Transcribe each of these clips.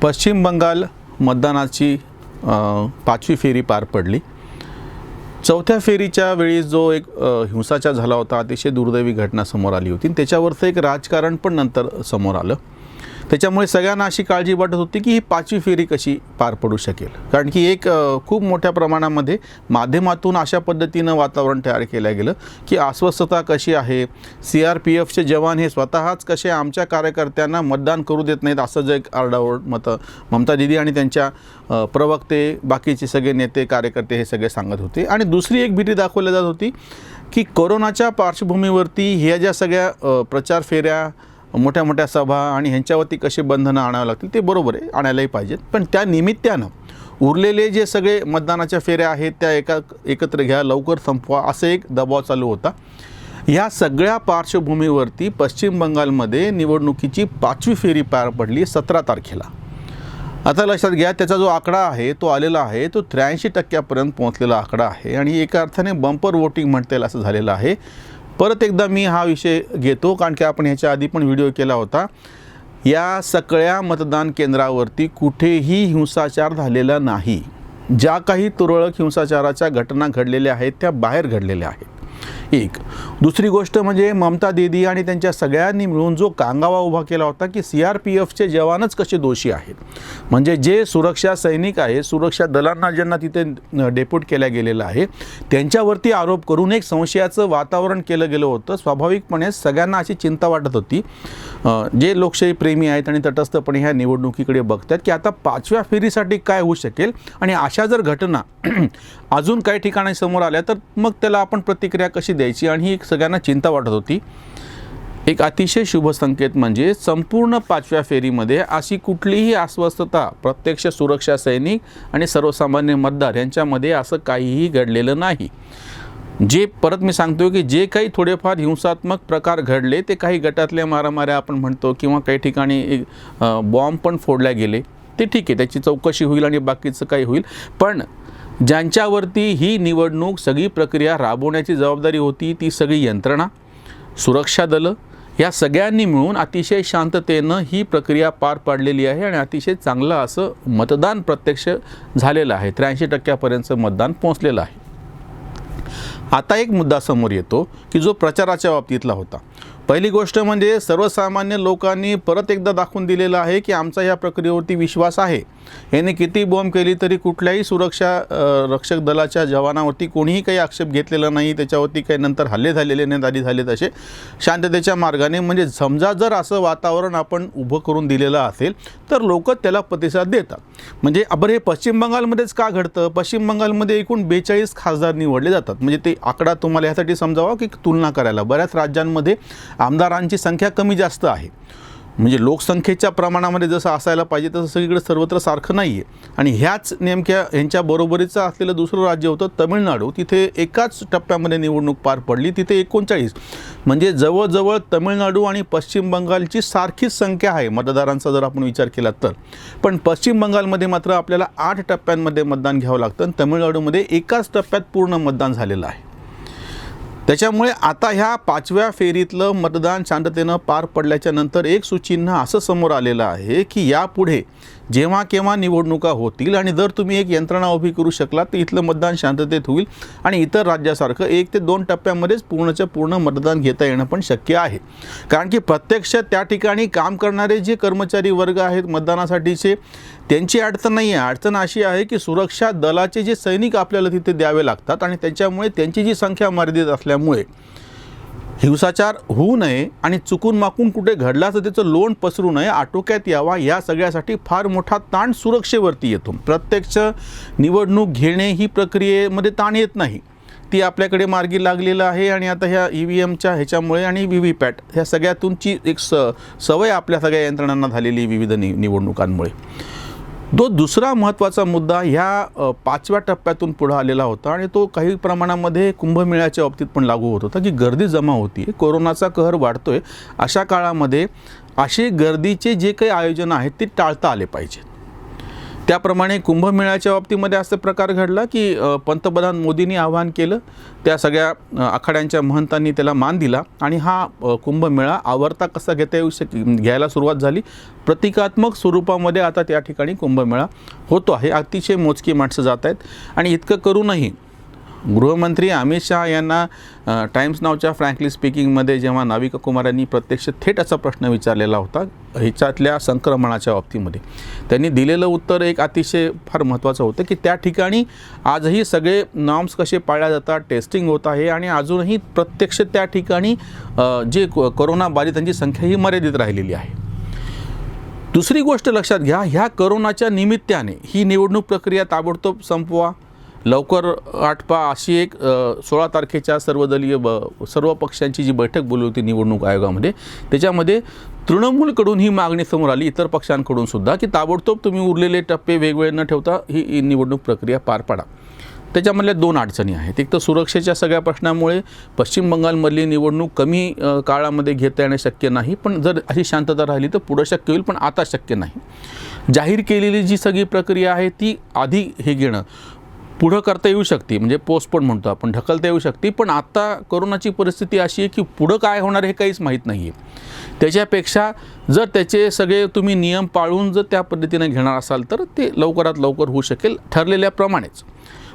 पश्चिम बंगाल मतदानाची 5वी फेरी पार पडली। चौथ्या फेरीच्या वेळी जो एक हिंसाचार झाला होता, अतिशय दुर्दैवी घटना समोर आली होती। त्याच्यावरचं एक राजकारण पण नंतर समोर आलं। त्याच्यामुळे सगळ्यांना अशी काळजी वाटत होती की ही 5वी फेरी कशी पार पडू शकेल, कारण की एक खूप मोठ्या प्रमाणामध्ये माध्यमातून अशा पद्धतीनं वातावरण तयार केलं गेलं की अस्वस्थता कशी आहे, CRPFचे जवान हे स्वतःच कसे आमच्या कार्यकर्त्यांना मतदान करू देत नाहीत, असं जे एक आरडाओरड ममता दीदी आणि त्यांच्या प्रवक्ते, बाकीचे सगळे नेते कार्यकर्ते हे सगळे सांगत होते। आणि दुसरी एक भीती दाखवली जात होती की कोरोनाच्या पार्श्वभूमीवरती ह्या ज्या सगळ्या प्रचार फेऱ्या, मोठ्या मोठ्या सभा आणि ह्यांच्यावरती कसे बंधनं आणावं लागतील, ते बरोबर आहे, आणायलाही पाहिजेत। पण त्या निमित्तानं उरलेले जे सगळे मतदानाच्या फेऱ्या आहेत त्या एकत्र घ्या, लवकर संपवा, असं एक दबाव चालू होता। ह्या सगळ्या पार्श्वभूमीवरती पश्चिम बंगालमध्ये निवडणुकीची 5वी फेरी पार पडली 17 तारखेला। आता लक्षात घ्या, त्याचा जो आकडा आहे तो आलेला आहे तो 83% पोहोचलेला आकडा आहे आणि एका अर्थाने बंपर वोटिंग म्हणता येईल असं झालेलं आहे। परत एकदा मी हा विषय घेतो, कारण की आपण ह्याच्या आधी पण व्हिडिओ केला होता। या सगळ्या मतदान केंद्रावरती कुठेही हिंसाचार झालेला नाही। ज्या काही तुरळक हिंसाचाराच्या घटना घडलेल्या आहेत त्या बाहेर घडलेल्या आहेत। एक दुसरी गोष्ट म्हणजे ममता दीदी आणि त्यांच्या सगळ्यांनी मिळून जो कांगावा उभा केला होता की CRPFचे जवानच कसे दोषी आहेत, म्हणजे जे सुरक्षा सैनिक आहे, सुरक्षा दलांना ज्यांना तिथे डेप्यूट केल्या गेलेलं आहे त्यांच्यावरती आरोप करून एक संशयाचं वातावरण केलं गेलं होतं। स्वाभाविकपणे सगळ्यांना अशी चिंता वाटत होती, जे लोकशाही प्रेमी आहेत आणि तटस्थपणे ह्या निवडणुकीकडे बघतात की आता 5व्या फेरीसाठी काय होऊ शकेल, आणि अशा जर घटना अजून काही ठिकाणी समोर आल्या तर मग त्याला आपण प्रतिक्रिया कशी द्यायची, आणि ही एक सगळ्यांना चिंता वाटत होती। एक अतिशय शुभ संकेत म्हणजे संपूर्ण 5व्या फेरीमध्ये अशी कुठलीही अस्वस्थता प्रत्यक्ष सुरक्षा सैनिक आणि सर्वसामान्य मतदार यांच्यामध्ये असं काहीही घडलेलं नाही। जे परत मी सांगतो की जे काही थोडेफार हिंसात्मक प्रकार घडले ते काही गटातल्या मारामाऱ्या आपण म्हणतो किंवा काही ठिकाणी बॉम्ब पण फोडले गेले, ते ठीक आहे, त्याची चौकशी होईल आणि बाकीचं काही होईल। पण ज्यांच्यावरती ही निवडणूक सगळी प्रक्रिया राबवण्याची जबाबदारी होती ती सगळी यंत्रणा, सुरक्षा दलं या सगळ्यांनी मिळून अतिशय शांततेनं ही प्रक्रिया पार पाडलेली आहे आणि अतिशय चांगलं असं मतदान प्रत्यक्ष झालेलं आहे। 83% मतदान पोहोचलेलं आहे। आता एक मुद्दा समोर येतो की जो प्रचाराच्या बाबतीतला होता। पहिली गोष्ट म्हणजे सर्वसामान्य लोकांनी परत एकदा दाखवून दिलेलं आहे की आमचा या प्रक्रियेवरती विश्वास आहे। याने किती बॉम्ब केली तरी कुठल्याही सुरक्षा रक्षक दलाच्या जवानावरती कोणीही काही आक्षेप घेतलेला नाही, त्याच्यावरती काही नंतर हल्ले झालेले नाहीत, आधी झाले तसे शांततेच्या मार्गाने। म्हणजे समजा जर असं वातावरण आपण उभं करून दिलेलं असेल तर लोक त्याला प्रतिसाद देतात। म्हणजे बरं, हे पश्चिम बंगालमध्येच का घडतं? पश्चिम बंगालमध्ये एकूण 42 खासदार निवडले जातात। म्हणजे ते आकडा तुम्हाला यासाठी समजावा की तुलना करायला बऱ्याच राज्यांमध्ये आमदारांची संख्या कमी जास्त आहे, म्हणजे लोकसंख्येच्या प्रमाणामध्ये जसं असायला पाहिजे तसं सगळीकडे सर्वत्र सारखं नाही आहे। आणि ह्याच नेमक्या ह्यांच्या बरोबरीचं असलेलं दुसरं राज्य होतं तमिळनाडू। तिथे एकाच टप्प्यामध्ये निवडणूक पार पडली, तिथे 39, म्हणजे जवळजवळ तमिळनाडू आणि पश्चिम बंगालची सारखीच संख्या आहे मतदारांचा जर आपण विचार केला तर। पण पश्चिम बंगालमध्ये मात्र आपल्याला 8 टप्प्यांमध्ये मतदान घ्यावं लागतं आणि तमिळनाडूमध्ये एकाच टप्प्यात पूर्ण मतदान झालेलं आहे। त्याच्यामुळे आता ह्या 5व्या फेरीतलं मतदान शांततेनं पार पडल्याच्या नंतर एक सुचिन्ह असं समोर आलेलं आहे की यापुढे जेव्हा केव्हा निवडणुका होतील आणि जर तुम्ही एक यंत्रणा उभी करू शकला तर इथलं मतदान शांततेत होईल आणि इतर राज्यासारखं 1 ते 2 टप्प्यामध्येच पूर्णच्या पूर्ण मतदान घेता येणं पण शक्य आहे। कारण की प्रत्यक्ष त्या ठिकाणी काम करणारे जे कर्मचारी वर्ग आहेत मतदानासाठीचे, त्यांची अडचण नाही आहे। अडचण अशी आहे की सुरक्षा दलाचे जे सैनिक आपल्याला तिथे द्यावे लागतात आणि त्याच्यामुळे त्यांची जी संख्या मर्यादित असल्यामुळे हिंसाचार होऊ नये आणि चुकून माकून कुठे घडला तर त्याचं लोण पसरू नये, आटोक्यात यावा, या सगळ्यासाठी फार मोठा ताण सुरक्षेवरती येतो। प्रत्यक्ष निवडणूक घेणे ही प्रक्रियेमध्ये ताण येत नाही, ती आपल्याकडे मार्गी लागलेलं आहे। आणि आता ह्या EVMच्या ह्याच्यामुळे आणि VVPAT ह्या सगळ्यातूनची एक सवय आपल्या सगळ्या यंत्रणांना झालेली विविध निवडणुकांमुळे। दुसरा महत्त्वाचा मुद्दा ह्या 5व्या टप्प्यातून पुढे आलेला होता आणि तो काही प्रमाणामध्ये कुंभमेळ्याच्या बाबतीत पण लागू होत होता की गर्दी जमा होती, कोरोनाचा कहर वाढतोय, अशा काळामध्ये असे गर्दीचे जे काही आयोजन आहेत ते टाळता आले पाहिजे। त्याप्रमाणे कुंभमेळ्याच्या बाबतीमध्ये असा प्रकार घडला की पंतप्रधान मोदींनी आवाहन केलं, त्या सगळ्या आखाड्यांच्या महंतांनी त्याला मान दिला आणि हा कुंभमेळा आवरता कसा घ्यायला सुरुवात झाली. प्रतिकात्मक स्वरूपामध्ये आता त्या ठिकाणी कुंभमेळा होतो आहे. अतिशय मोजकी माणसं जात आहेत आणि इतकं करूनही गृहमंत्री अमित शहा यांना टाइम्स नावच्या फ्रँकली स्पीकिंगमध्ये जेव्हा नाविका कुमार यांनी प्रत्यक्ष थेट असा प्रश्न विचारलेला होता ह्याच्यातल्या संक्रमणाच्या बाबतीमध्ये, त्यांनी दिलेलं उत्तर एक अतिशय फार महत्त्वाचं होतं की त्या ठिकाणी आजही सगळे नॉर्म्स कसे पाळल्या जातात, टेस्टिंग होत आहे आणि अजूनही प्रत्यक्ष त्या ठिकाणी जे कोरोना बाधितांची संख्या ही मर्यादित राहिलेली आहे. दुसरी गोष्ट लक्षात घ्या, ह्या कोरोनाच्या निमित्ताने ही निवडणूक प्रक्रिया ताबडतोब संपवा, लवकर आटपा अशी एक 16 तारखेच्या सर्व पक्षांची जी बैठक बोलवली होती निवडणूक आयोगामध्ये, त्याच्यामध्ये तृणमूलकडून ही मागणी समोर आली, इतर पक्षांकडून सुद्धा, की ताबडतोब तुम्ही उरलेले टप्पे वेगवेगळे न ठेवता ही निवडणूक प्रक्रिया पार पाडा. त्याच्यामधल्या 2 अडचणी आहेत. एक तर सुरक्षेच्या सगळ्या प्रश्नामुळे पश्चिम बंगालमधली निवडणूक कमी काळामध्ये घेता येणं शक्य नाही, पण जर अशी शांतता राहिली तर पुढं शक्य होईल, पण आता शक्य नाही. जाहीर केलेली जी सगळी प्रक्रिया आहे ती आधी हे घेणं पुढं करता येऊ शकते, म्हणजे पोस्टपोन म्हणतो आपण, ढकलता येऊ शकते, पण आता कोरोनाची परिस्थिती अशी आहे की पुढं काय होणार हे काहीच माहीत नाही आहे. त्याच्यापेक्षा जर त्याचे सगळे तुम्ही नियम पाळून जर त्या पद्धतीने घेणार असाल तर ते लवकरात लवकर होऊ शकेल ठरलेल्याप्रमाणेच.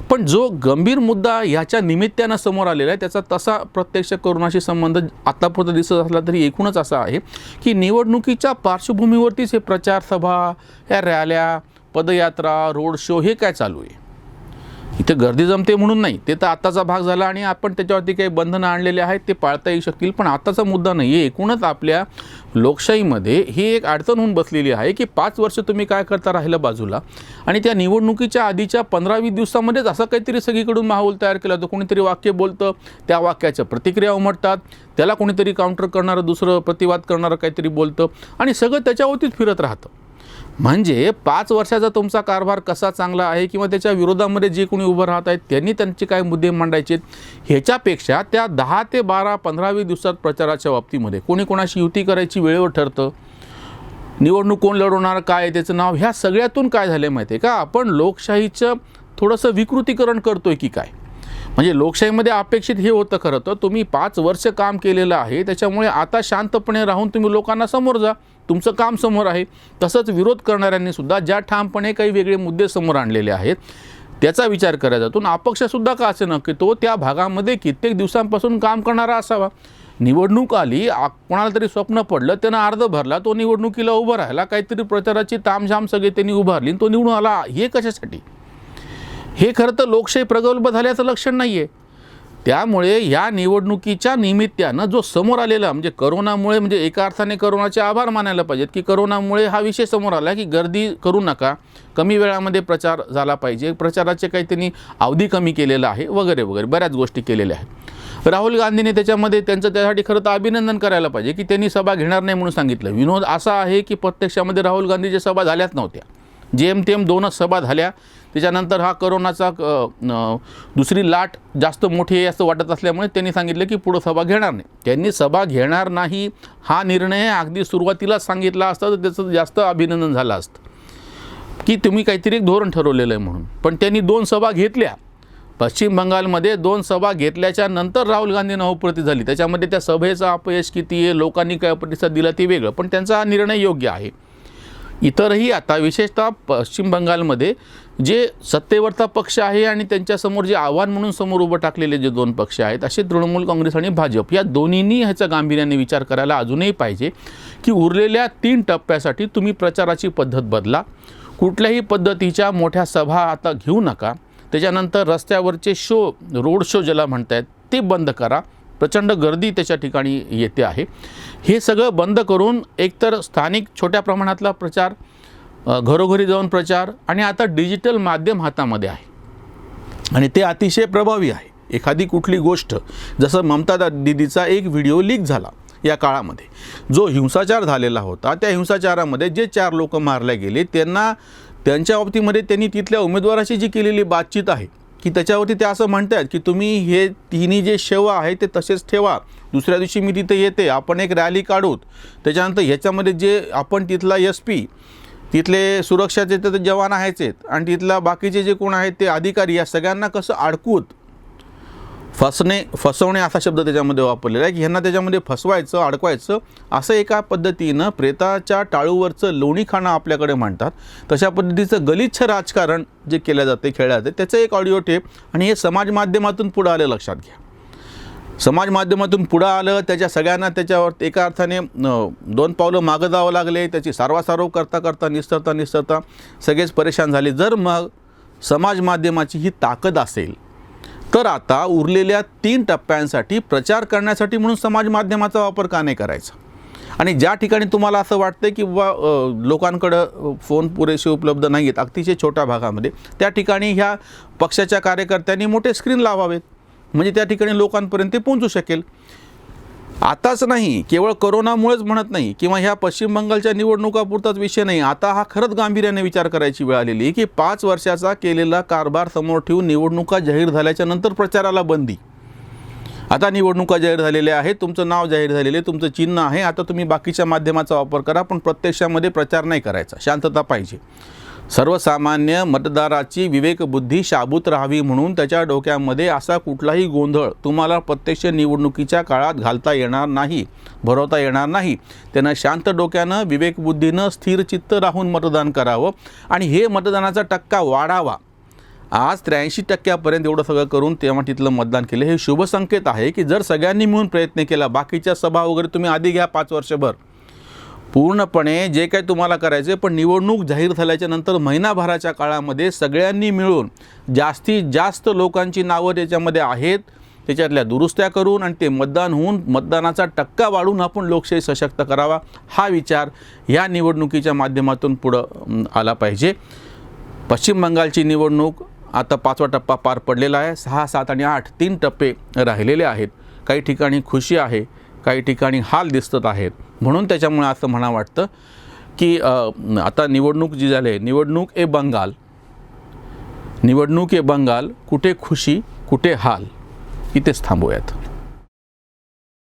पण जो गंभीर मुद्दा ह्याच्या निमित्तानं समोर आलेला आहे त्याचा तसा प्रत्यक्ष कोरोनाशी संबंध आतापर्यंत दिसत असला तरी एकूणच असा आहे की निवडणुकीच्या पार्श्वभूमीवरतीच हे प्रचार सभा, ह्या रॅल्या, पदयात्रा, रोड शो हे काय चालू आहे. इथे गर्दी जमते म्हणून नाही, ते तर आत्ताचा भाग झाला आणि आपण त्याच्यावरती काही बंधनं आणलेले आहेत ते पाळता येऊ शकतील, पण आत्ताचा मुद्दा नाही आहे. एकूणच आपल्या लोकशाहीमध्ये ही एक अडचण होऊन बसलेली आहे की 5 वर्ष तुम्ही काय करता राहिलं बाजूला आणि त्या निवडणुकीच्या आधीच्या 15-20 दिवसामध्येच असं काहीतरी सगळीकडून माहोल तयार केला जातो. कोणीतरी वाक्य बोलतं, त्या वाक्याच्या प्रतिक्रिया उमटतात, त्याला कोणीतरी काउंटर करणारं, दुसरं प्रतिवाद करणारं काहीतरी बोलतं आणि सगळं त्याच्यावरतीच फिरत राहतं. म्हणजे 5 वर्षाचा तुमचा कारभार कसा चांगला आहे किंवा त्याच्या विरोधामध्ये जे कोणी उभं राहत आहेत त्यांनी त्यांचे काय मुद्दे मांडायचे ह्याच्यापेक्षा त्या 10 ते 12, 15-20 दिवसात प्रचाराच्या बाबतीमध्ये कोणी कोणाशी युती करायची वेळेवर ठरतं, निवडणूक कोण लढवणार, काय त्याचं नाव, ह्या सगळ्यातून काय झालं माहिती आहे का, आपण लोकशाहीचं थोडंसं विकृतीकरण करतोय की काय. म्हणजे लोकशाहीमध्ये अपेक्षित हे होतं खरं तर तुम्ही 5 वर्ष काम केलेलं आहे, त्याच्यामुळे आता शांतपणे राहून तुम्ही लोकांना समोर जा, तुमचं काम समोर आहे. तसंच विरोध करणाऱ्यांनी सुद्धा ज्या ठामपणे काही वेगळे मुद्दे समोर आणलेले आहेत त्याचा विचार करायचा जातो. अपक्षसुद्धा का असे न की तो त्या भागामध्ये कित्येक दिवसांपासून काम करणारा असावा. निवडणूक आली, कोणाला तरी स्वप्न पडलं, त्यानं अर्ध भरला, तो निवडणुकीला उभं राहिला, काहीतरी प्रचाराची तामझाम सगळे त्यांनी उभारली, तो निवडून आला. हे कशासाठी? हे खरं तर लोकशाही प्रगल्भ झाल्याचं लक्षण नाही आहे. त्यामुळे या निवडणुकीच्या निमित्तानं जो समोर आलेला म्हणजे करोनामुळे, म्हणजे एका अर्थाने करोनाचे आभार मानायला पाहिजेत की करोनामुळे हा विषय समोर आला की गर्दी करू नका, कमी वेळामध्ये प्रचार झाला पाहिजे, प्रचाराचे काही त्यांनी अवधी कमी केलेला आहे वगैरे वगैरे बऱ्याच गोष्टी केलेल्या आहेत. राहुल गांधीने त्याच्यामध्ये त्यांचं त्यासाठी खरं तर अभिनंदन करायला पाहिजे की त्यांनी सभा घेणार नाही म्हणून सांगितलं. विनोद असा आहे की प्रत्यक्षामध्ये राहुल गांधीच्या सभा झाल्याच नव्हत्या, जेमतेम 2च सभा झाल्या. त्याच्यानंतर हा करोनाचा दुसरी लाट जास्त मोठी आहे असं वाटत असल्यामुळे त्यांनी सांगितलं की पुढं सभा घेणार नाही. त्यांनी सभा घेणार नाही हा निर्णय अगदी सुरुवातीलाच सांगितला असता तर त्याचं जास्त अभिनंदन झालं असतं की तुम्ही काहीतरी एक धोरण ठरवलेलं आहे म्हणून. पण त्यांनी 2 सभा घेतल्या. पश्चिम बंगालमध्ये 2 सभा घेतल्याच्या नंतर राहुल गांधींना अप्रतित झाली. त्याच्यामध्ये त्या सभेचं अपयश किती आहे, लोकांनी काय प्रतिसाद दिला ते वेगळं, पण त्यांचा निर्णय योग्य आहे. इतरही आता विशेषतः पश्चिम बंगालमध्ये जे सत्तेवरचा पक्ष आहे आणि त्यांच्यासमोर जे आव्हान म्हणून समोर उभं टाकलेले जे 2 पक्ष आहेत असे तृणमूल काँग्रेस आणि भाजप, या दोन्हींनी ह्याचा गांभीर्याने विचार करायला अजूनही पाहिजे की उरलेल्या 3 टप्प्यासाठी तुम्ही प्रचाराची पद्धत बदला. कुठल्याही पद्धतीच्या मोठ्या सभा आता घेऊ नका. त्याच्यानंतर रस्त्यावरचे शो, रोड शो ज्याला म्हणतायत ते बंद करा. प्रचंड गर्दी त्याच्या ठिकाणी येते आहे. हे सगळं बंद करून एकतर स्थानिक छोट्या प्रमाणातला प्रचार, घरोघरी जाऊन प्रचार, आणि आता डिजिटल माध्यम हातामध्ये आहे आणि ते अतिशय प्रभावी आहे. एखादी कुठली गोष्ट, जसं ममता दीदीचा एक व्हिडिओ लीक झाला या काळामध्ये, जो हिंसाचार झालेला होता, त्या हिंसाचारामध्ये जे 4 लोक मारले गेले त्यांच्या बाबतीमध्ये त्यांनी तिथल्या उमेदवाराशी जी केलेली बातचीत आहे की त्याच्यावरती ते असं म्हणतात की तुम्ही हे तिन्ही जे शव आहे ते तसेच ठेवा, दुसऱ्या दिवशी मी तिथे येते, आपण एक रॅली काढूत. त्याच्यानंतर ह्याच्यामध्ये जे आपण तिथला SP तिथले सुरक्षाचे ते जवान आहेच आहेत आणि तिथला बाकीचे जे कोण आहेत ते अधिकारी, या सगळ्यांना कसं अडकूत फसवणे असा शब्द त्याच्यामध्ये वापरलेला आहे की ह्यांना त्याच्यामध्ये फसवायचं, अडकवायचं, असं एका पद्धतीनं प्रेताच्या टाळूवरचं लोणी खाणं आपल्याकडे म्हणतात तशा पद्धतीचं गलिच्छ राजकारण जे केलं जाते, खेळलं जाते, त्याचं एक ऑडिओ टेप. आणि हे समाज माध्यमातून पुढं आलं, लक्षात घ्या. समाज माध्यमातून पुढं आलं, त्याच्या सगळ्यांना त्याच्यावर एका अर्थाने 2 पावलं मागं जावं लागले. त्याची सारवासारव करता करता निस्तरता सगळेच परेशान झाले. जर मग समाज माध्यमाची ही ताकद असेल तर आता उरलेल्या 3 टप्प्यांसाठी प्रचार करण्यासाठी म्हणून समाज माध्यमाचा वापर का नाही करायचा? आणि ज्या ठिकाणी तुम्हाला असं वाटतं की लोकांकडं फोन पुरेसे उपलब्ध नाही आहेत अतिशय छोट्या भागामध्ये, त्या ठिकाणी ह्या पक्षाच्या कार्यकर्त्यांनी मोठे स्क्रीन लावावेत, म्हणजे त्या ठिकाणी लोकांपर्यंत ते पोहोचू शकेल. आताच नाही, केवळ कोरोनामुळेच म्हणत नाही किंवा ह्या पश्चिम बंगालच्या निवडणुकापुरताच विषय नाही. आता हा खरंच गांभीर्याने विचार करायची वेळ आलेली आहे की 5 वर्षाचा केलेला कारभार समोर ठेवून निवडणुका जाहीर झाल्याच्या नंतर प्रचाराला बंदी. आता निवडणुका जाहीर झालेल्या आहेत, तुमचं नाव जाहीर झालेलं आहे, तुमचं चिन्ह आहे, आता तुम्ही बाकीच्या माध्यमाचा वापर करा, पण प्रत्यक्षामध्ये प्रचार नाही करायचा. शांतता पाहिजे. सर्वसामान्य मतदाराची विवेकबुद्धी शाबूत राहावी म्हणून त्याच्या डोक्यामध्ये असा कुठलाही गोंधळ तुम्हाला प्रत्यक्ष निवडणुकीच्या काळात घालता येणार नाही, भरवता येणार नाही. त्यानं शांत डोक्यानं, विवेकबुद्धीनं, स्थिर चित्त राहून मतदान करावं आणि हे मतदानाचा टक्का वाढावा. आज 83% एवढं सगळं करून तेव्हा तिथलं मतदान केलं, हे शुभ संकेत आहे की जर सगळ्यांनी मिळून प्रयत्न केला, बाकीच्या सभा वगैरे तुम्ही आधी घ्या 5 वर्षभर, पूर्णपणे जे काही तुम्हाला करायचे, पण निवडणूक जाहीर झाल्याच्या नंतर महिनाभराच्या काळामध्ये सगळ्यांनी मिळून जास्तीत जास्त लोकांची नावं त्याच्यामध्ये आहेत त्याच्यातल्या दुरुस्त्या करून आणि ते मतदान होऊन मतदानाचा टक्का वाढून आपण लोकशाही सशक्त करावा, हा विचार या निवडणुकीच्या माध्यमातून पुढं आला पाहिजे. पश्चिम बंगालची निवडणूक आता 5वा टप्पा पार पडलेला आहे. 6, 7 आणि 8 3 टप्पे राहिलेले आहेत. काही ठिकाणी खुशी आहे, काही ठिकाणी हाल दिसत आहेत. म्हणून त्याच्यामुळे असं म्हणा वाटतं की आता निवडणूक जी झाली, निवडणूक ए बंगाल, कुठे खुशी कुठे हाल, इथेच थांबूयात.